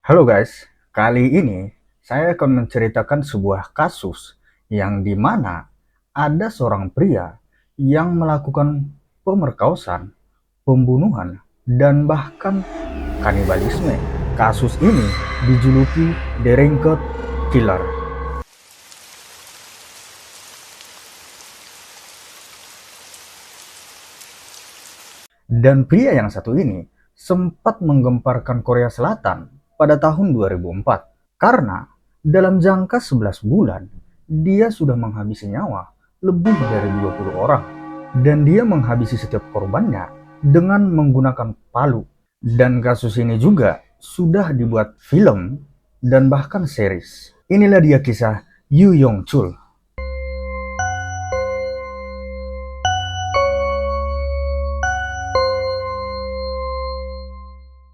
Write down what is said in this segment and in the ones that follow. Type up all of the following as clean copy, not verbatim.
Halo guys, kali ini saya akan menceritakan sebuah kasus yang dimana ada seorang pria yang melakukan pemerkosaan, pembunuhan, dan bahkan kanibalisme. Kasus ini dijuluki The Raincoat Killer. Dan pria yang satu ini sempat menggemparkan Korea Selatan pada tahun 2004 karena dalam jangka 11 bulan dia sudah menghabisi nyawa lebih dari 20 orang dan dia menghabisi setiap korbannya dengan menggunakan palu. Dan kasus ini juga sudah dibuat film dan bahkan series. Inilah dia kisah Yu Yong Chul.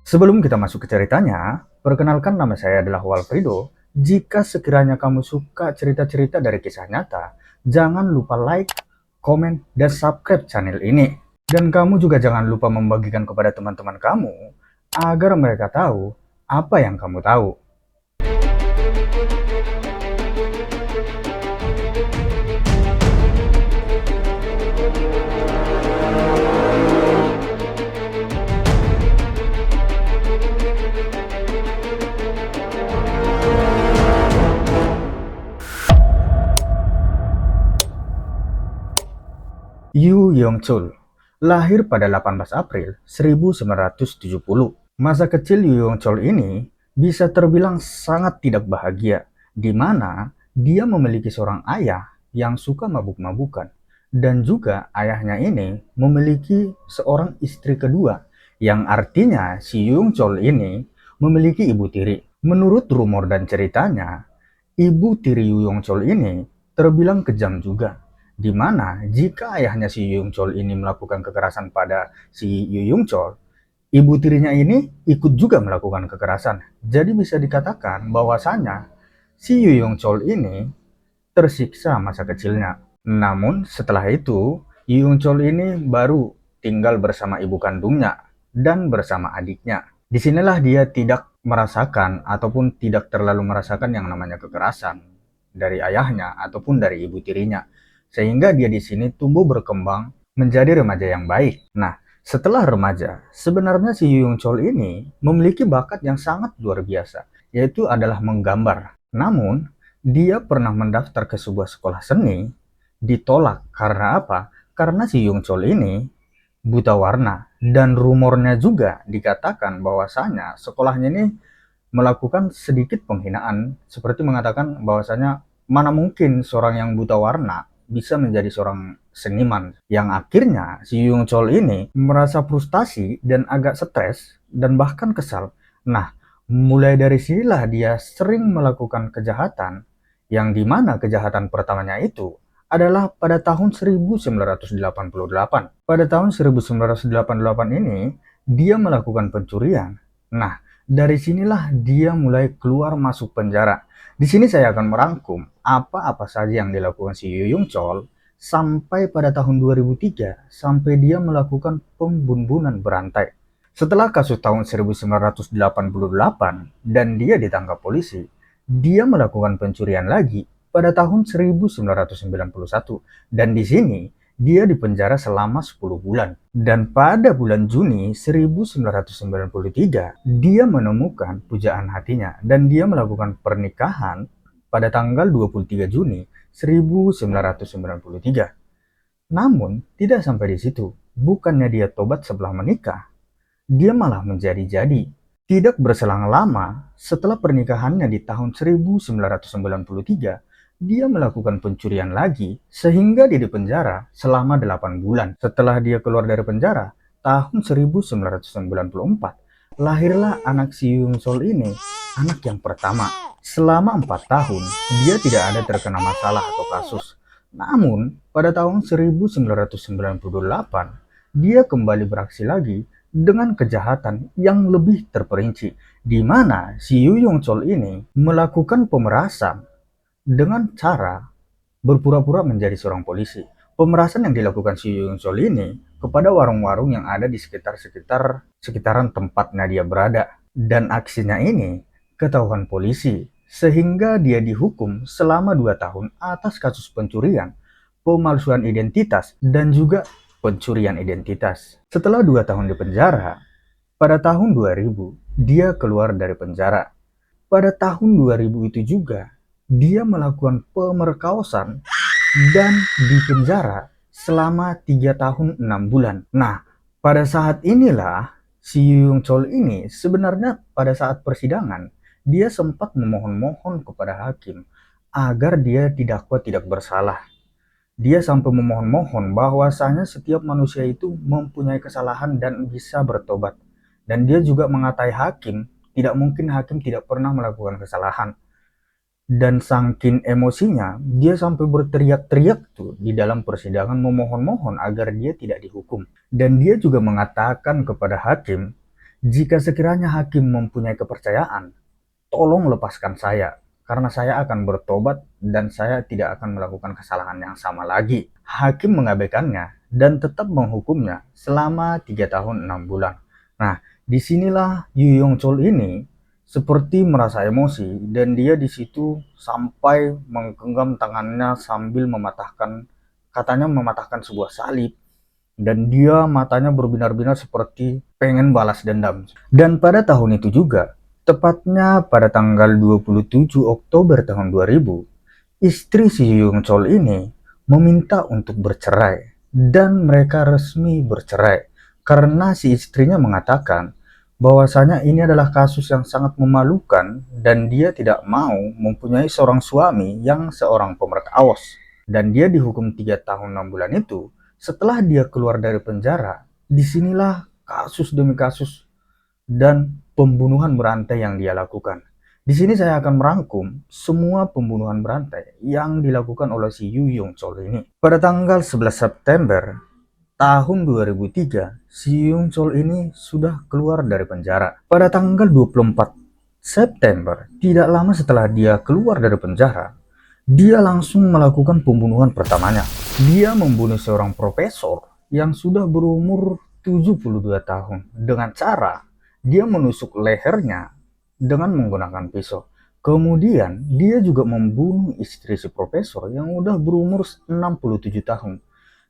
Sebelum kita masuk ke ceritanya, perkenalkan nama saya adalah Walfrido. Jika sekiranya kamu suka cerita-cerita dari kisah nyata, jangan lupa like, komen, dan subscribe channel ini. Dan kamu juga jangan lupa membagikan kepada teman-teman kamu agar mereka tahu apa yang kamu tahu. Yu Yong Chul lahir pada 18 April 1970. Masa kecil Yu Yong Chul ini bisa terbilang sangat tidak bahagia, di mana dia memiliki seorang ayah yang suka mabuk-mabukan. Dan juga ayahnya ini memiliki seorang istri kedua, yang artinya si Yu Yong Chul ini memiliki ibu tiri. Menurut rumor dan ceritanya, ibu tiri Yu Yong Chul ini terbilang kejam juga, di mana jika ayahnya si Yu Yong Chul ini melakukan kekerasan pada si Yu Yong Chul, ibu tirinya ini ikut juga melakukan kekerasan. Jadi bisa dikatakan bahwasanya si Yu Yong Chul ini tersiksa masa kecilnya. Namun setelah itu, Yu Yong Chul ini baru tinggal bersama ibu kandungnya dan bersama adiknya. Disinilah dia tidak merasakan ataupun tidak terlalu merasakan yang namanya kekerasan dari ayahnya ataupun dari ibu tirinya. Sehingga dia di sini tumbuh berkembang menjadi remaja yang baik. Nah, setelah remaja, sebenarnya si Yu Yong Chul ini memiliki bakat yang sangat luar biasa, yaitu adalah menggambar. Namun, dia pernah mendaftar ke sebuah sekolah seni, ditolak. Karena apa? Karena si Yong Chul ini buta warna. Dan rumornya juga dikatakan bahwasanya sekolahnya ini melakukan sedikit penghinaan, seperti mengatakan bahwasanya mana mungkin seorang yang buta warna bisa menjadi seorang seniman, yang akhirnya si Yung Chol ini merasa frustasi dan agak stres dan bahkan kesal. Nah, mulai dari sinilah dia sering melakukan kejahatan, yang dimana kejahatan pertamanya itu adalah pada tahun 1988. Pada tahun 1988 ini, dia melakukan pencurian. Nah, dari sinilah dia mulai keluar masuk penjara. Di sini saya akan merangkum apa-apa saja yang dilakukan si Yu Yong Chol sampai pada tahun 2003 sampai dia melakukan pembunuhan berantai. Setelah kasus tahun 1988 dan dia ditangkap polisi, dia melakukan pencurian lagi pada tahun 1991 dan di sini dia dipenjara selama 10 bulan. Dan pada bulan Juni 1993, dia menemukan pujaan hatinya dan dia melakukan pernikahan pada tanggal 23 Juni 1993. Namun, tidak sampai di situ. Bukannya dia tobat setelah menikah, dia malah menjadi-jadi. Tidak berselang lama, setelah pernikahannya di tahun 1993, dia melakukan pencurian lagi sehingga dia dipenjara selama 8 bulan. Setelah dia keluar dari penjara, tahun 1994, lahirlah anak si Yung Sol ini, anak yang pertama. Selama 4 tahun, dia tidak ada terkena masalah atau kasus. Namun, pada tahun 1998, dia kembali beraksi lagi dengan kejahatan yang lebih terperinci, di mana si Yu Yong Chol ini melakukan pemerasan dengan cara berpura-pura menjadi seorang polisi. Pemerasan yang dilakukan si Yu Yong Chol ini kepada warung-warung yang ada di sekitaran tempatnya dia berada. Dan aksinya ini ketahuan polisi, sehingga dia dihukum selama 2 tahun atas kasus pencurian, pemalsuan identitas, dan juga pencurian identitas. Setelah 2 tahun di penjara, pada tahun 2000, dia keluar dari penjara. Pada tahun 2000 itu juga, dia melakukan pemerkosaan dan dipenjara selama 3 tahun 6 bulan. Nah, pada saat inilah si Yung Chol ini sebenarnya pada saat persidangan, dia sempat memohon-mohon kepada hakim agar dia didakwa tidak bersalah. Dia sampai memohon-mohon bahwasanya setiap manusia itu mempunyai kesalahan dan bisa bertobat. Dan dia juga mengatai hakim, tidak mungkin hakim tidak pernah melakukan kesalahan. Dan saking emosinya, dia sampai berteriak-teriak tuh di dalam persidangan memohon-mohon agar dia tidak dihukum. Dan dia juga mengatakan kepada hakim, jika sekiranya hakim mempunyai kepercayaan, tolong lepaskan saya, karena saya akan bertobat dan saya tidak akan melakukan kesalahan yang sama lagi. Hakim mengabaikannya dan tetap menghukumnya selama 3 tahun 6 bulan. Nah, disinilah Yu Yong Chol ini seperti merasa emosi dan dia di situ sampai menggenggam tangannya sambil katanya mematahkan sebuah salib, dan dia matanya berbinar-binar seperti pengen balas dendam. Dan pada tahun itu juga, tepatnya pada tanggal 27 Oktober tahun 2000, istri si Yung Chol ini meminta untuk bercerai dan mereka resmi bercerai karena si istrinya mengatakan bahwasanya ini adalah kasus yang sangat memalukan dan dia tidak mau mempunyai seorang suami yang seorang pemerkosaan. Dan dia dihukum 3 tahun 6 bulan itu. Setelah dia keluar dari penjara, disinilah kasus demi kasus dan pembunuhan berantai yang dia lakukan. Di sini saya akan merangkum semua pembunuhan berantai yang dilakukan oleh si Yu Yong Chol ini. Pada tanggal 11 September tahun 2003, si Yung Chol ini sudah keluar dari penjara. Pada tanggal 24 September, tidak lama setelah dia keluar dari penjara, dia langsung melakukan pembunuhan pertamanya. Dia membunuh seorang profesor yang sudah berumur 72 tahun dengan cara dia menusuk lehernya dengan menggunakan pisau. Kemudian dia juga membunuh istri si profesor yang udah berumur 67 tahun.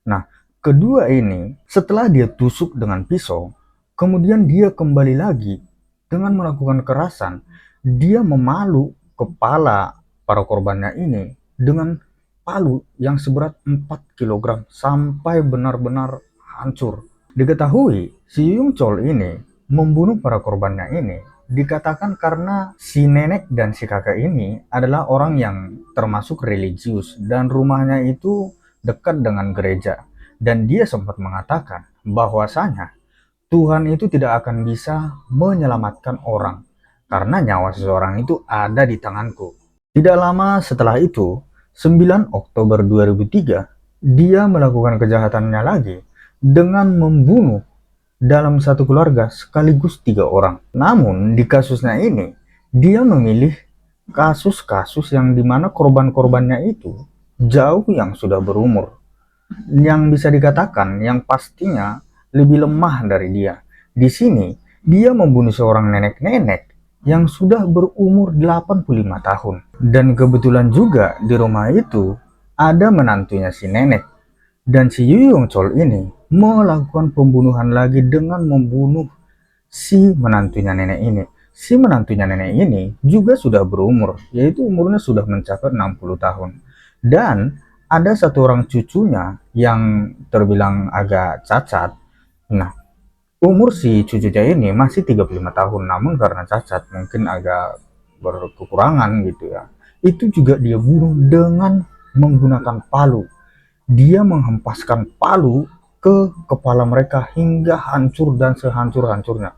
Nah, kedua ini, setelah dia tusuk dengan pisau, kemudian dia kembali lagi dengan melakukan kekerasan. Dia memalu kepala para korbannya ini dengan palu yang seberat 4 kg sampai benar-benar hancur. Diketahui, si Yung Chol ini membunuh para korbannya ini dikatakan karena si nenek dan si kakak ini adalah orang yang termasuk religius dan rumahnya itu dekat dengan gereja. Dan dia sempat mengatakan bahwasanya Tuhan itu tidak akan bisa menyelamatkan orang karena nyawa seseorang itu ada di tanganku. Tidak lama setelah itu, 9 Oktober 2003, dia melakukan kejahatannya lagi dengan membunuh dalam satu keluarga sekaligus 3 orang. Namun di kasusnya ini, dia memilih kasus-kasus yang dimana korban-korbannya itu jauh yang sudah berumur, yang bisa dikatakan yang pastinya lebih lemah dari dia. Di sini, dia membunuh seorang nenek-nenek yang sudah berumur 85 tahun. Dan kebetulan juga di rumah itu ada menantunya si nenek. Dan si Yu Yong Chol ini melakukan pembunuhan lagi dengan membunuh si menantunya nenek ini. Si menantunya nenek ini juga sudah berumur, yaitu umurnya sudah mencapai 60 tahun. Dan ada satu orang cucunya yang terbilang agak cacat. Nah, umur si cucunya ini masih 35 tahun, namun karena cacat mungkin agak berkekurangan gitu ya. Itu juga dia bunuh dengan menggunakan palu. Dia menghempaskan palu ke kepala mereka hingga hancur dan sehancur-hancurnya.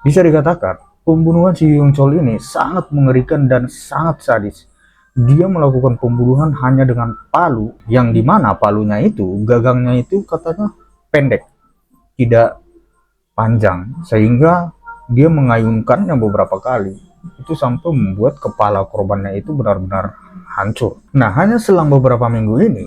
Bisa dikatakan, pembunuhan si Yung Chol ini sangat mengerikan dan sangat sadis. Dia melakukan pembunuhan hanya dengan palu, yang dimana palunya itu, gagangnya itu katanya pendek, tidak panjang, sehingga dia mengayunkannya beberapa kali. Itu sampai membuat kepala korbannya itu benar-benar hancur. Nah, hanya selang beberapa minggu ini,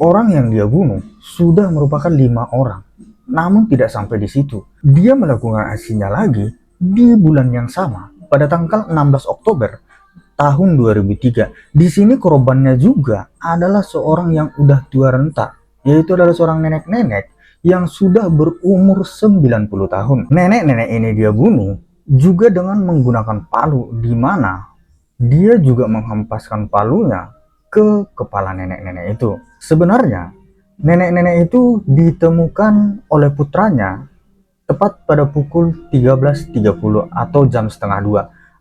orang yang dia bunuh sudah merupakan 5 orang. Namun tidak sampai di situ. Dia melakukan aksinya lagi di bulan yang sama, pada tanggal 16 Oktober tahun 2003. Di sini korbannya juga adalah seorang yang udah tua renta, yaitu adalah seorang nenek-nenek yang sudah berumur 90 tahun. Nenek-nenek ini dia bunuh juga dengan menggunakan palu, di mana dia juga menghempaskan palunya ke kepala nenek-nenek itu. Sebenarnya, nenek-nenek itu ditemukan oleh putranya tepat pada pukul 13.30 atau jam setengah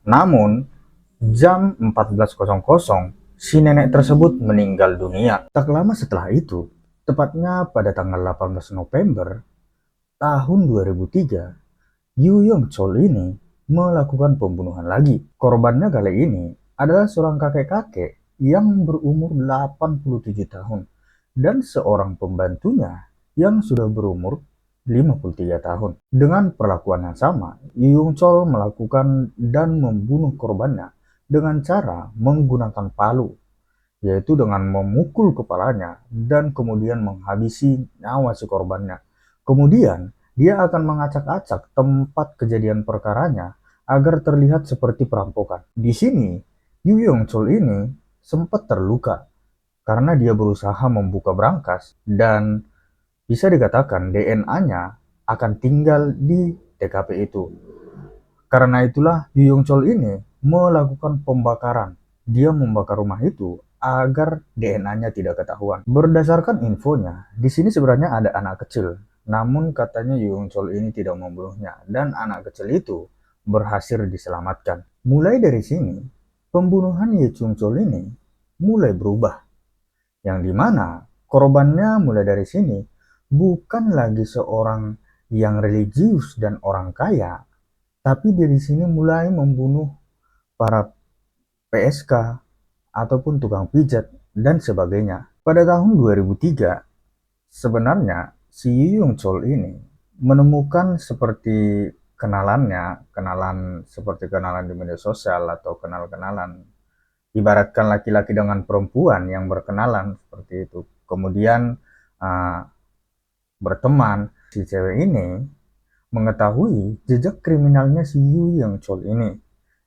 2. Namun, jam 14.00, si nenek tersebut meninggal dunia. Tak lama setelah itu, tepatnya pada tanggal 18 November tahun 2003, Yu Yong Chol ini melakukan pembunuhan lagi. Korbannya kali ini adalah seorang kakek-kakek yang berumur 87 tahun dan seorang pembantunya yang sudah berumur 53 tahun. Dengan perlakuan yang sama, Yu Yong Chol melakukan dan membunuh korbannya dengan cara menggunakan palu, yaitu dengan memukul kepalanya dan kemudian menghabisi nyawa si korbannya. Kemudian, dia akan mengacak-acak tempat kejadian perkaranya agar terlihat seperti perampokan. Di sini, Yu Yong Chol ini sempat terluka karena dia berusaha membuka brankas dan bisa dikatakan DNA-nya akan tinggal di TKP itu. Karena itulah Yu Yong Chol ini melakukan pembakaran. Dia membakar rumah itu agar DNA-nya tidak ketahuan. Berdasarkan infonya, di sini sebenarnya ada anak kecil. Namun katanya Yu Yong Chol ini tidak membunuhnya dan anak kecil itu berhasil diselamatkan. Mulai dari sini, pembunuhan Ye Chung Chol ini mulai berubah. Yang dimana korbannya mulai dari sini bukan lagi seorang yang religius dan orang kaya, tapi dia di sini mulai membunuh para PSK ataupun tukang pijat dan sebagainya. Pada tahun 2003, sebenarnya si Yu Yong Chol ini menemukan seperti kenalan seperti kenalan di media sosial atau kenal-kenalan. Ibaratkan laki-laki dengan perempuan yang berkenalan seperti itu. Kemudian uh, berteman, si cewek ini mengetahui jejak kriminalnya si Yu Yong Chol ini.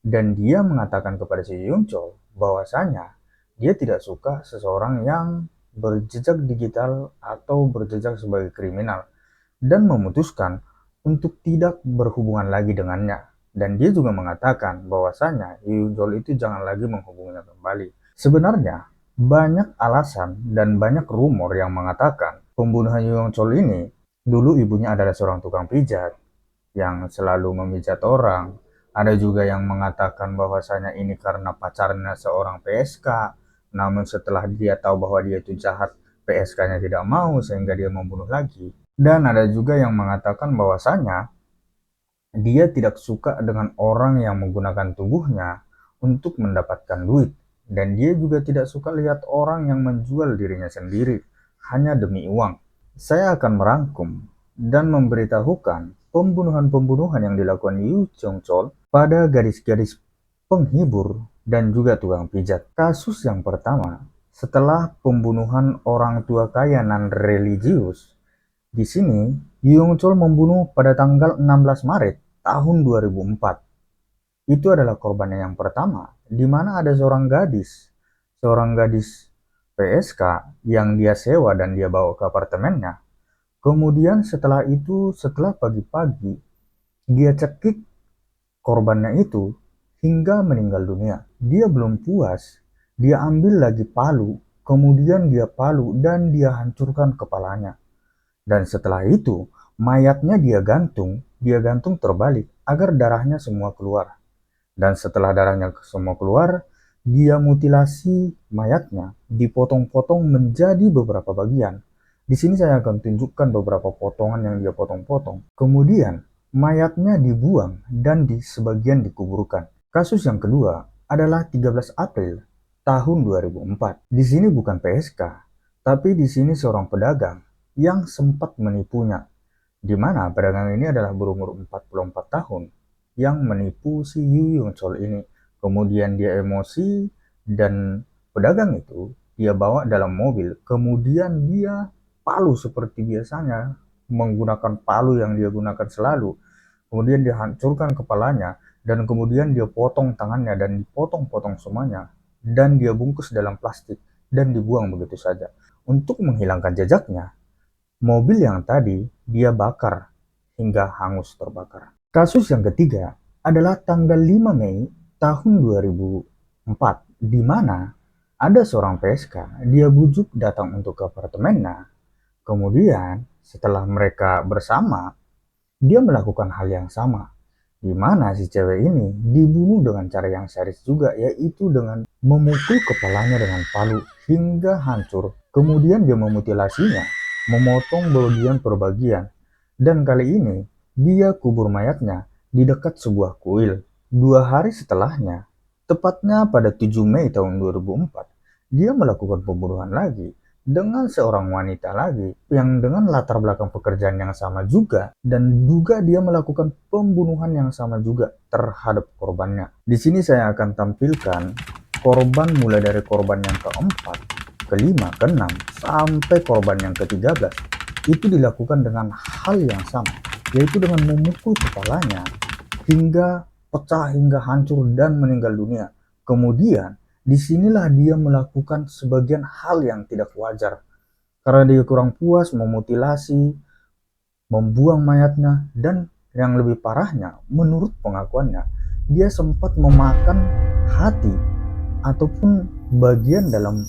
Dan dia mengatakan kepada si Yu Yong Chol bahwasanya dia tidak suka seseorang yang berjejak digital atau berjejak sebagai kriminal dan memutuskan untuk tidak berhubungan lagi dengannya. Dan dia juga mengatakan bahwasanya Yu Yong Chol itu jangan lagi menghubunginya kembali. Sebenarnya banyak alasan dan banyak rumor yang mengatakan pembunuhan Yu Yong Chol ini dulu ibunya adalah seorang tukang pijat yang selalu memijat orang. Ada juga yang mengatakan bahwasanya ini karena pacarnya seorang PSK. Namun setelah dia tahu bahwa dia itu jahat, PSK-nya tidak mau sehingga dia membunuh lagi. Dan ada juga yang mengatakan bahwasanya dia tidak suka dengan orang yang menggunakan tubuhnya untuk mendapatkan duit. Dan dia juga tidak suka lihat orang yang menjual dirinya sendiri hanya demi uang. Saya akan merangkum dan memberitahukan pembunuhan-pembunuhan yang dilakukan Yu Yong Chol pada gadis-gadis penghibur dan juga tukang pijat. Kasus yang pertama, setelah pembunuhan orang tua kaya non-religius, di sini Yu Yong Chol membunuh pada tanggal 16 Maret tahun 2004. Itu adalah korbannya yang pertama, di mana ada seorang gadis PSK yang dia sewa dan dia bawa ke apartemennya. Kemudian setelah itu, setelah pagi-pagi, dia cekik korbannya itu hingga meninggal dunia. Dia belum puas, dia ambil lagi palu, kemudian dia palu dan dia hancurkan kepalanya. Dan setelah itu, mayatnya dia gantung terbalik agar darahnya semua keluar. Dan setelah darahnya semua keluar, dia mutilasi mayatnya, dipotong-potong menjadi beberapa bagian. Di sini saya akan tunjukkan beberapa potongan yang dia potong-potong. Kemudian, mayatnya dibuang dan sebagian dikuburkan. Kasus yang kedua adalah 13 April tahun 2004. Di sini bukan PSK, tapi di sini seorang pedagang yang sempat menipunya, di mana pedagang ini adalah berumur 44 tahun yang menipu si Yu Yong Chol ini. Kemudian dia emosi dan pedagang itu dia bawa dalam mobil. Kemudian dia palu seperti biasanya, menggunakan palu yang dia gunakan selalu. Kemudian dia hancurkan kepalanya dan kemudian dia potong tangannya dan dipotong-potong semuanya, dan dia bungkus dalam plastik dan dibuang begitu saja. Untuk menghilangkan jejaknya, mobil yang tadi dia bakar hingga hangus terbakar. Kasus yang ketiga adalah tanggal 5 Mei tahun 2004, di mana ada seorang PSK, dia bujuk datang untuk ke apartemennya. Kemudian setelah mereka bersama, dia melakukan hal yang sama, di mana si cewek ini dibunuh dengan cara yang sadis juga, yaitu dengan memukul kepalanya dengan palu hingga hancur. Kemudian dia memutilasinya, memotong bagian per bagian. Dan kali ini, dia kubur mayatnya di dekat sebuah kuil. 2 hari setelahnya, tepatnya pada 7 Mei tahun 2004, dia melakukan pembunuhan lagi dengan seorang wanita lagi yang dengan latar belakang pekerjaan yang sama juga, dan juga dia melakukan pembunuhan yang sama juga terhadap korbannya. Di sini saya akan tampilkan korban mulai dari korban yang keempat, kelima, keenam, sampai korban yang ke-13. Itu dilakukan dengan hal yang sama, yaitu dengan memukul kepalanya hingga pecah, hingga hancur dan meninggal dunia. Kemudian disinilah dia melakukan sebagian hal yang tidak wajar, karena dia kurang puas memutilasi, membuang mayatnya, dan yang lebih parahnya, menurut pengakuannya, dia sempat memakan hati ataupun bagian dalam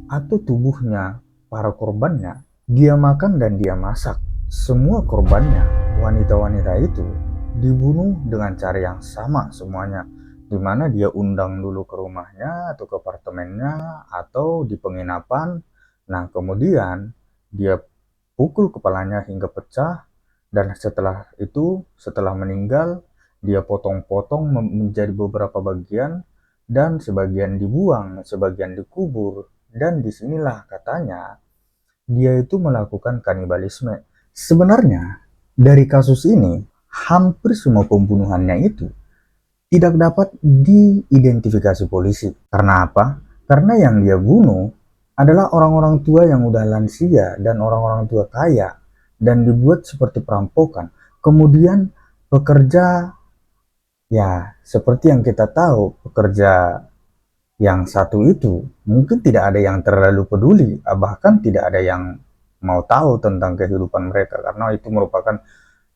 atau tubuhnya para korbannya. Dia makan dan dia masak. Semua korbannya, wanita-wanita itu, dibunuh dengan cara yang sama semuanya, di mana dia undang dulu ke rumahnya atau ke apartemennya atau di penginapan. Nah, kemudian dia pukul kepalanya hingga pecah, dan setelah itu, setelah meninggal, dia potong-potong menjadi beberapa bagian, dan sebagian dibuang, sebagian dikubur. Dan disinilah katanya dia itu melakukan kanibalisme. Sebenarnya dari kasus ini, hampir semua pembunuhannya itu tidak dapat diidentifikasi polisi. Karena apa? Karena yang dia bunuh adalah orang-orang tua yang udah lansia dan orang-orang tua kaya, dan dibuat seperti perampokan. Kemudian pekerja, ya seperti yang kita tahu, pekerja yang satu itu mungkin tidak ada yang terlalu peduli, bahkan tidak ada yang mau tahu tentang kehidupan mereka, karena itu merupakan,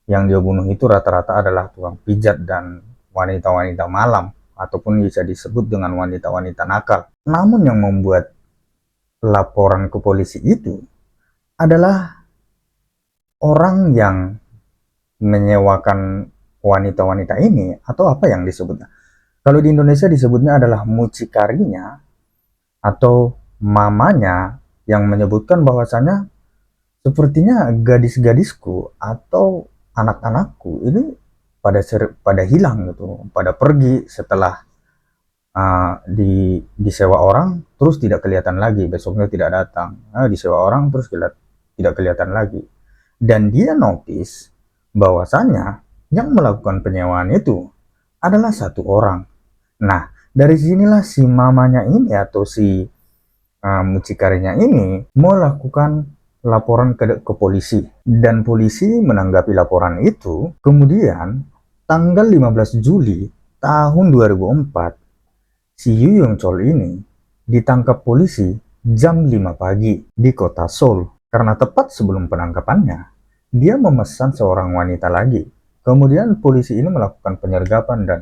yang dia bunuh itu rata-rata adalah tukang pijat dan wanita-wanita malam, ataupun bisa disebut dengan wanita-wanita nakal. Namun yang membuat laporan ke polisi itu adalah orang yang menyewakan wanita-wanita ini, atau apa yang disebutnya. Kalau di Indonesia disebutnya adalah mucikarinya atau mamanya, yang menyebutkan bahwasanya sepertinya gadis-gadisku atau anak-anakku ini pada hilang gitu, pada pergi setelah disewa orang, terus tidak kelihatan lagi, besoknya tidak datang, disewa orang terus tidak kelihatan lagi. Dan dia notice bahwasanya yang melakukan penyewaan itu adalah satu orang. Nah, dari sinilah si mamanya ini atau si mucikarinya ini melakukan laporan ke polisi, dan polisi menanggapi laporan itu. Kemudian tanggal 15 Juli tahun 2004, si Yu Yong Chol ini ditangkap polisi jam 5 pagi di kota Seoul, karena tepat sebelum penangkapannya dia memesan seorang wanita lagi. Kemudian polisi ini melakukan penyergapan dan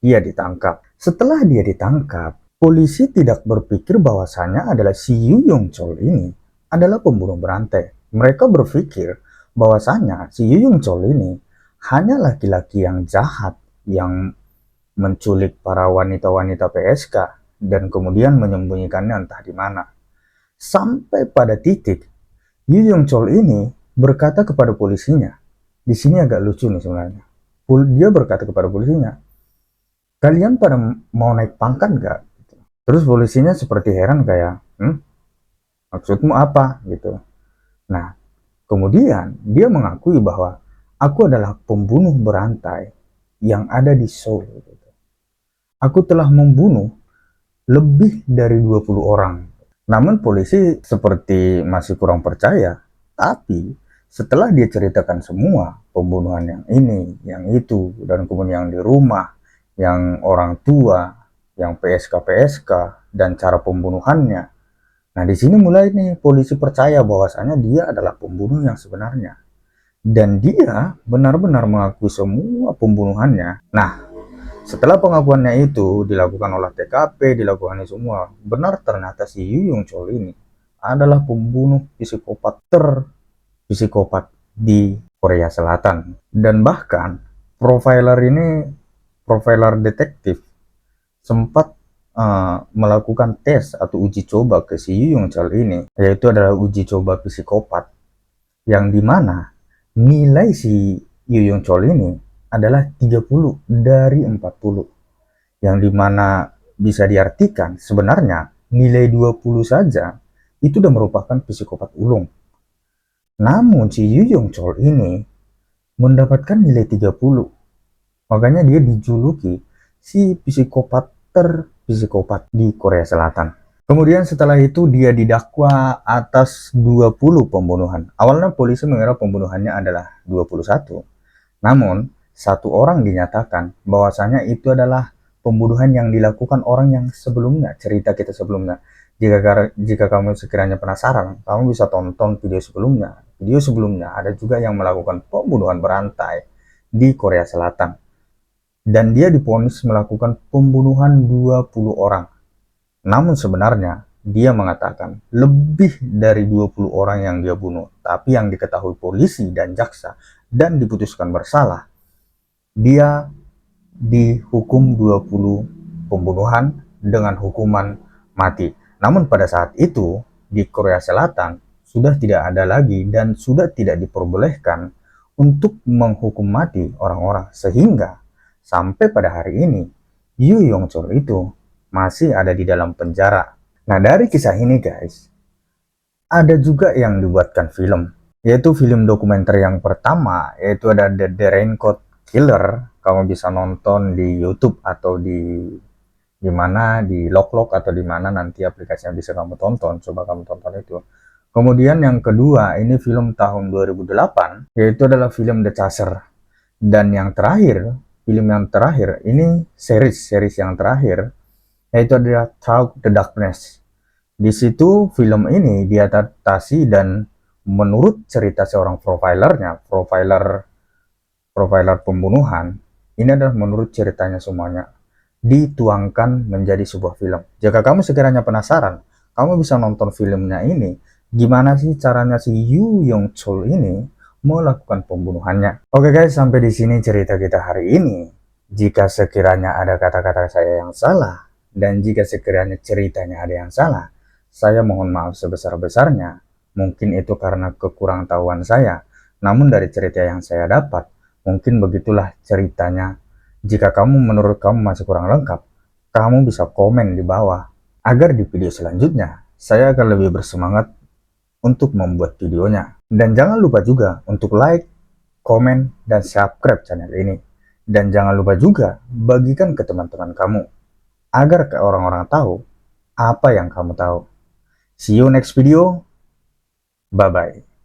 dia ditangkap. Setelah dia ditangkap, polisi tidak berpikir bahwasanya adalah si Yu Yong Chol ini adalah pembunuh berantai. Mereka berpikir bahwasanya si Yu Yong Chol ini hanya laki-laki yang jahat yang menculik para wanita-wanita PSK dan kemudian menyembunyikannya entah di mana. Sampai pada titik Yu Yong Chol ini berkata kepada polisinya, di sini agak lucu nih sebenarnya. Dia berkata kepada polisinya, "Kalian pada mau naik pangkat gak?" Terus polisinya seperti heran kayak, maksudmu apa gitu. Nah, kemudian dia mengakui bahwa aku adalah pembunuh berantai yang ada di Seoul. Aku telah membunuh lebih dari 20 orang. Namun polisi seperti masih kurang percaya. Tapi setelah dia ceritakan semua, pembunuhan yang ini, yang itu, dan kemudian yang di rumah, yang orang tua, yang PSK, dan cara pembunuhannya. Nah, di sini mulai nih polisi percaya bahwasanya dia adalah pembunuh yang sebenarnya. Dan dia benar-benar mengakui semua pembunuhannya. Nah, setelah pengakuannya itu dilakukan olah TKP, dilakukan semua, benar ternyata si Yu Yong Chol ini adalah pembunuh psikopat di Korea Selatan. Dan bahkan profiler detektif sempat melakukan tes atau uji coba ke si Yu Yong Chol ini, yaitu adalah uji coba psikopat, yang dimana nilai si Yu Yong Chol ini adalah 30 dari 40, yang dimana bisa diartikan sebenarnya nilai 20 saja itu sudah merupakan psikopat ulung. Namun si Yu Yong Chol ini mendapatkan nilai 30, makanya dia dijuluki si psikopat di Korea Selatan. Kemudian setelah itu dia didakwa atas 20 pembunuhan. Awalnya polisi mengira pembunuhannya adalah 21. Namun, satu orang dinyatakan bahwasanya itu adalah pembunuhan yang dilakukan orang yang sebelumnya, cerita kita sebelumnya. Jika kamu sekiranya penasaran, kamu bisa tonton video sebelumnya. Video sebelumnya ada juga yang melakukan pembunuhan berantai di Korea Selatan. Dan dia divonis melakukan pembunuhan 20 orang. Namun sebenarnya dia mengatakan lebih dari 20 orang yang dia bunuh. Tapi yang diketahui polisi dan jaksa dan diputuskan bersalah, dia dihukum 20 pembunuhan dengan hukuman mati. Namun pada saat itu di Korea Selatan sudah tidak ada lagi dan sudah tidak diperbolehkan untuk menghukum mati orang-orang, sehingga sampai pada hari ini Yu Yong Chol itu masih ada di dalam penjara. Nah, dari kisah ini guys, ada juga yang dibuatkan film, yaitu film dokumenter yang pertama, yaitu ada The Raincoat Killer. Kamu bisa nonton di YouTube atau di mana, di Lok atau di mana nanti aplikasinya bisa kamu tonton. Coba kamu tonton itu. Kemudian yang kedua, ini film tahun 2008, yaitu adalah film The Chaser. Dan yang terakhir, film yang terakhir, ini series yang terakhir, yaitu adalah Talk the Darkness. Di situ film ini diadaptasi dan menurut cerita seorang profiler pembunuhan, ini adalah menurut ceritanya semuanya dituangkan menjadi sebuah film. Jika kamu sekiranya penasaran, kamu bisa nonton filmnya ini. Gimana sih caranya si Yu Yong Chol ini melakukan pembunuhannya? Oke guys, sampai di sini cerita kita hari ini. Jika sekiranya ada kata-kata saya yang salah, dan jika sekiranya ceritanya ada yang salah, saya mohon maaf sebesar-besarnya. Mungkin itu karena kekurangtahuan saya. Namun dari cerita yang saya dapat, mungkin begitulah ceritanya. Jika menurut kamu masih kurang lengkap, kamu bisa komen di bawah. Agar di video selanjutnya, saya akan lebih bersemangat untuk membuat videonya. Dan jangan lupa juga untuk like, komen, dan subscribe channel ini. Dan jangan lupa juga bagikan ke teman-teman kamu, agar orang-orang tahu apa yang kamu tahu. See you next video. Bye-bye.